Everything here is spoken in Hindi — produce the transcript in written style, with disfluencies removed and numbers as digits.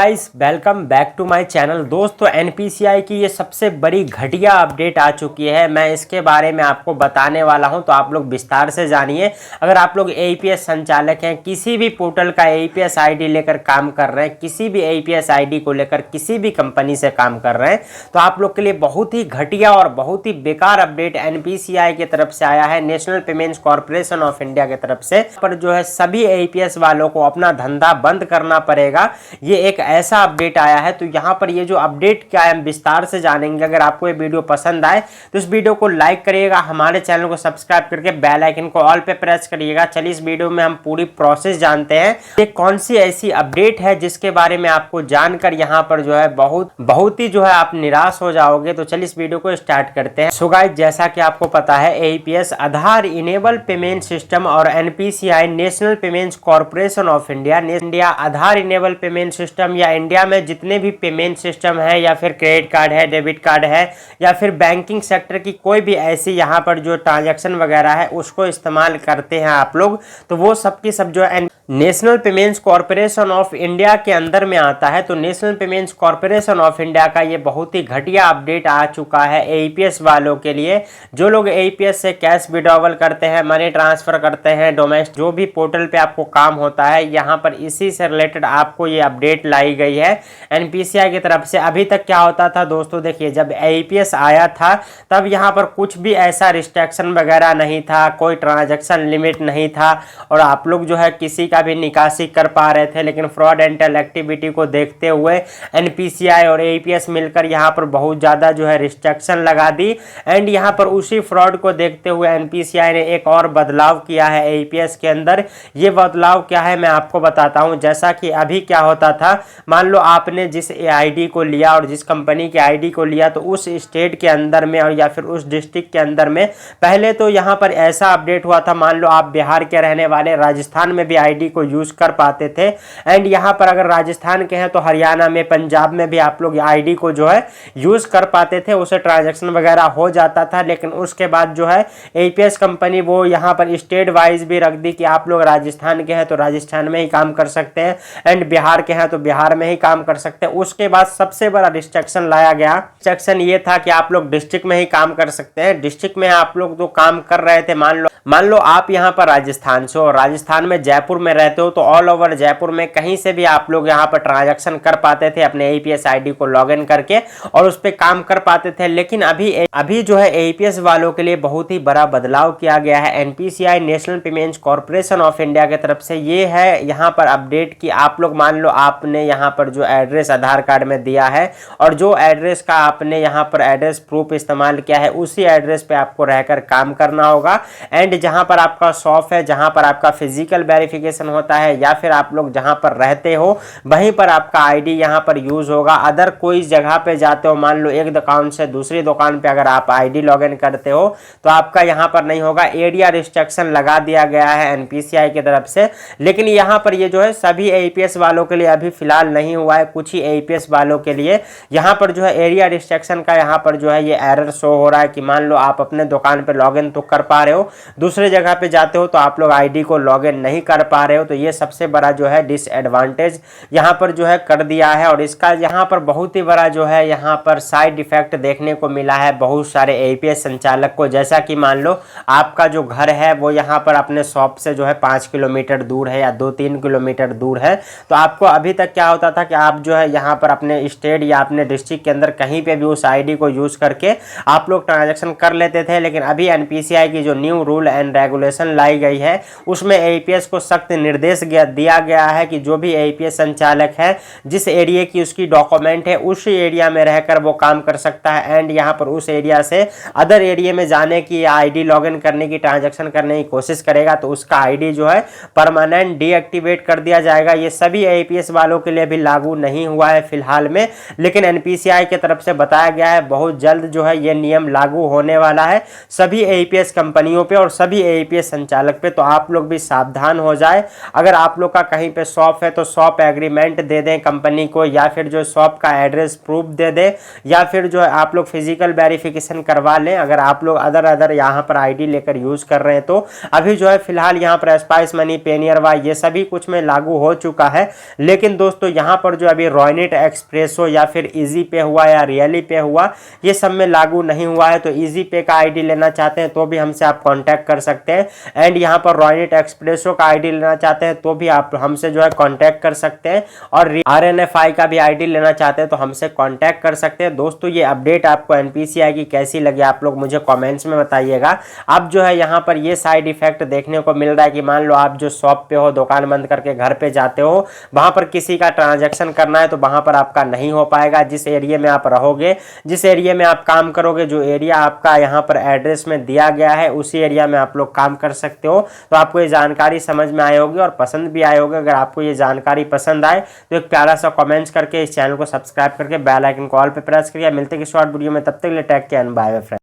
Guys welcome back to my channel. दोस्तों एनपीसीआई की ये सबसे बड़ी घटिया अपडेट आ चुकी है। मैं इसके बारे में आपको बताने वाला हूं, तो आप लोग विस्तार से जानिए। अगर आप लोग एईपीएस संचालक हैं, किसी भी पोर्टल का एईपीएस आईडी लेकर काम कर रहे हैं, किसी भी एईपीएस आईडी को लेकर किसी भी कंपनी से काम कर रहे हैं, तो आप लोग के लिए बहुत ही घटिया और बहुत ही बेकार अपडेट एनपीसीआई की तरफ से आया है, national payments corporation of India की तरफ से। पर जो है सभी एईपीएस वालों को अपना धंधा बंद करना पड़ेगा। ये एक ऐसा अपडेट आया है। तो यहाँ पर ये जो अपडेट क्या है हम विस्तार से जानेंगे। अगर आपको ये वीडियो पसंद आए तो इस वीडियो को लाइक करिएगा, हमारे चैनल को सब्सक्राइब करके बेल आइकन को ऑल पे प्रेस करिएगा। चलिए इस वीडियो में हम पूरी प्रोसेस जानते हैं। ये कौन सी ऐसी अपडेट है जिसके बारे में आपको जानकर यहाँ पर जो है बहुत ही जो है आप निराश हो जाओगे। तो चलिए इस वीडियो को स्टार्ट करते हैं। सो गाइस, जैसा कि आपको पता है एईपीएस आधार इनेबल पेमेंट सिस्टम और NPCI national payments corporation of India Aadhaar enable payment system या इंडिया में जितने भी पेमेंट सिस्टम है या फिर क्रेडिट कार्ड है, डेबिट कार्ड है या फिर बैंकिंग सेक्टर की कोई भी ऐसी यहाँ पर जो ट्रांजैक्शन वगैरह है उसको इस्तेमाल करते हैं आप लोग, तो वो सब की सब जो है national payments corporation of India के अंदर में आता है। तो national payments corporation of India का ये बहुत ही घटिया अपडेट आ चुका है एईपीएस वालों के लिए। जो लोग एईपीएस से कैश विड्रॉवल करते हैं, मनी ट्रांसफर करते हैं, डोमेस्टिक जो भी पोर्टल पे आपको काम होता है, यहाँ पर इसी से रिलेटेड आपको ये अपडेट लाई गई है एनपीसीआई की तरफ से। अभी तक क्या होता था दोस्तों, देखिए जब एईपीएस आया था तब यहाँ पर कुछ भी ऐसा रिस्ट्रिक्शन वगैरह नहीं था, कोई ट्रांजैक्शन लिमिट नहीं था और आप लोग जो है किसी का भी निकासी कर पा रहे थे। लेकिन फ्रॉड एंटल एक्टिविटी को देखते हुए एनपीसीआई और एईपीएस मिलकर यहाँ पर बहुत ज़्यादा जो है रिस्ट्रिक्शन लगा दी। एंड यहाँ पर उसी फ्रॉड को देखते हुए एनपीसीआई ने एक और बदलाव किया है एईपीएस के अंदर। ये बदलाव क्या है मैं आपको बताता हूँ। जैसा कि अभी क्या होता था, मान लो आपने जिस आईडी को लिया और जिस कंपनी के आईडी को लिया, तो उस स्टेट के अंदर में और या फिर उस डिस्ट्रिक्ट के अंदर में पहले तो यहाँ पर ऐसा अपडेट हुआ था, मान लो आप बिहार के रहने वाले राजस्थान में भी आईडी को यूज कर पाते थे। एंड यहाँ पर अगर राजस्थान के हैं तो हरियाणा में, पंजाब में भी आप लोग आईडी को जो है यूज कर पाते थे, उसे ट्रांजैक्शन वगैरह हो जाता था। लेकिन उसके बाद जो है एईपीएस कंपनी वो यहाँ पर स्टेट वाइज भी रख दी कि आप लोग राजस्थान के हैं तो राजस्थान में ही काम कर सकते हैं, एंड बिहार के हैं तो बिहार में ही काम कर सकते हैं। उसके बाद सबसे बड़ा रिस्ट्रिक्शन लाया गया। रिस्ट्रिक्शन ये था कि आप लोग डिस्ट्रिक्ट में ही काम कर सकते हैं। डिस्ट्रिक्ट में आप लोग तो काम कर रहे थे, मान लो आप यहाँ पर राजस्थान से हो, राजस्थान में जयपुर में रहते हो, तो ऑल ओवर जयपुर में कहीं से भी आप लोग यहाँ पर ट्रांजैक्शन कर पाते थे अपने एईपीएस आईडी को लॉगिन करके और उस पर काम कर पाते थे। लेकिन अभी जो है एईपीएस वालों के लिए बहुत ही बड़ा बदलाव किया गया है NPCI national payments corporation of India की तरफ से। ये है यहाँ पर अपडेट कि आप लोग मान लो आपने यहाँ पर जो एड्रेस आधार कार्ड में दिया है और जो एड्रेस का आपने यहाँ पर एड्रेस प्रूफ इस्तेमाल किया है, उसी एड्रेस पे आपको रहकर काम करना होगा। एंड जहां पर आपका शॉप है, जहां पर आपका फिजिकल वेरिफिकेशन होता है या फिर आप लोग जहां पर रहते हो वहीं पर आपका आईडी यहां पर यूज होगा। अदर कोई जगह पे जाते हो, मान लो एक दुकान से दूसरी दुकान पे अगर आप आईडी लॉगिन करते हो तो आपका यहां पर नहीं होगा। एरिया रिस्ट्रिक्शन लगा दिया गया है एनपीसीआई की तरफ से। लेकिन यहां पर ये जो है सभी एईपीएस वालों के लिए अभी फिलहाल नहीं हुआ है, कुछ ही एईपीएस वालों के लिए यहाँ पर जो है एरिया रिस्ट्रिक्शन का यहाँ पर जो है ये एरर शो हो रहा है कि मान लो आप अपने दुकान पे लॉगिन तो कर पा रहे हो, दूसरे जगह पे जाते हो तो आप लोग आईडी को लॉगिन नहीं कर पा रहे हो। तो ये सबसे बड़ा जो है डिसएडवांटेज यहाँ पर जो है कर दिया है। और इसका यहाँ पर बहुत ही बड़ा जो है यहाँ पर साइड इफेक्ट देखने को मिला है बहुत सारे एईपीएस संचालक को। जैसा कि मान लो आपका जो घर है वो यहाँ पर अपने शॉप से जो है 5 किलोमीटर दूर है या 2-3 किलोमीटर दूर है, तो आपको अभी तक क्या होता था कि आप जो है यहाँ पर अपने स्टेट या अपने डिस्ट्रिक्ट के अंदर कहीं पे भी उस आईडी को यूज करके आप लोग ट्रांजैक्शन कर लेते थे। लेकिन अभी एनपीसीआई की जो न्यू रूल एंड रेगुलेशन लाई गई है उसमें एईपीएस को सख्त निर्देश दिया गया है कि जो भी एईपीएस संचालक है जिस एरिया की उसकी डॉक्यूमेंट है उसी एरिया में रहकर वो काम कर सकता है। एंड यहाँ पर उस एरिया से अदर एरिया में जाने की या आईडी लॉगिन करने की, ट्रांजैक्शन करने की कोशिश करेगा तो उसका आईडी जो है परमानेंट डीएक्टिवेट कर दिया जाएगा। ये सभी एईपीएस वालों के लिए भी लागू नहीं हुआ है फिलहाल में, लेकिन एनपीसीआई की तरफ से बताया गया है बहुत जल्द जो है ये नियम लागू होने वाला है सभी एईपीएस कंपनियों पे और सभी एईपीएस संचालक पे। तो आप लोग भी सावधान हो जाए है। अगर आप लोग का कहीं पे शॉप है तो शॉप एग्रीमेंट दे दें कंपनी को, या फिर जो शॉप का एड्रेस प्रूफ दे दें, या फिर जो है आप लोग फिजिकल वेरिफिकेशन करवा लें। अगर आप लोग अदर यहाँ पर आईडी लेकर यूज़ कर रहे हैं तो अभी जो है फिलहाल यहाँ पर स्पाइस मनी, पेनियरवाई ये सभी कुछ में लागू हो चुका है। लेकिन दोस्तों यहाँ पर जो अभी रॉयनेट एक्सप्रेसो या फिर इजी पे हुआ या रियली पे हुआ, ये सब में लागू नहीं हुआ है। तो इजी पे का आईडी लेना चाहते हैं तो भी हमसे आप कांटेक्ट कर सकते हैं, एंड यहाँ पर रॉयनेट एक्सप्रेसो का आईडी लेना चाहते हैं तो भी आप हमसे जो है कांटेक्ट कर सकते हैं, और RNFI का भी आईडी लेना चाहते हैं तो हमसे कांटेक्ट कर सकते हैं। दोस्तों ये अपडेट आपको NPCI की कैसी लगी आप लोग मुझे कमेंट्स में बताइएगा। अब जो है यहाँ पर ये साइड इफेक्ट देखने को मिल रहा है कि मान लो आप जो शॉप पे हो, दुकान बंद करके घर पे जाते हो, वहां पर किसी का ट्रांजैक्शन करना है तो वहां पर आपका नहीं हो पाएगा। जिस एरिया में आप रहोगे, जिस एरिया में आप काम करोगे, जो एरिया आपका यहाँ पर एड्रेस में दिया गया है उसी एरिया में आप लोग काम कर सकते हो। तो आपको ये जानकारी समझ में आई होगी और पसंद भी आई होगी। अगर आपको ये जानकारी पसंद आए तो एक प्यारा सा कमेंट्स करके इस चैनल को सब्सक्राइब करके बेल आइकन को ऑल पे प्रेस करिए। मिलते हैं शॉर्ट वीडियो में, तब तक के लिए take care and bye bye friends.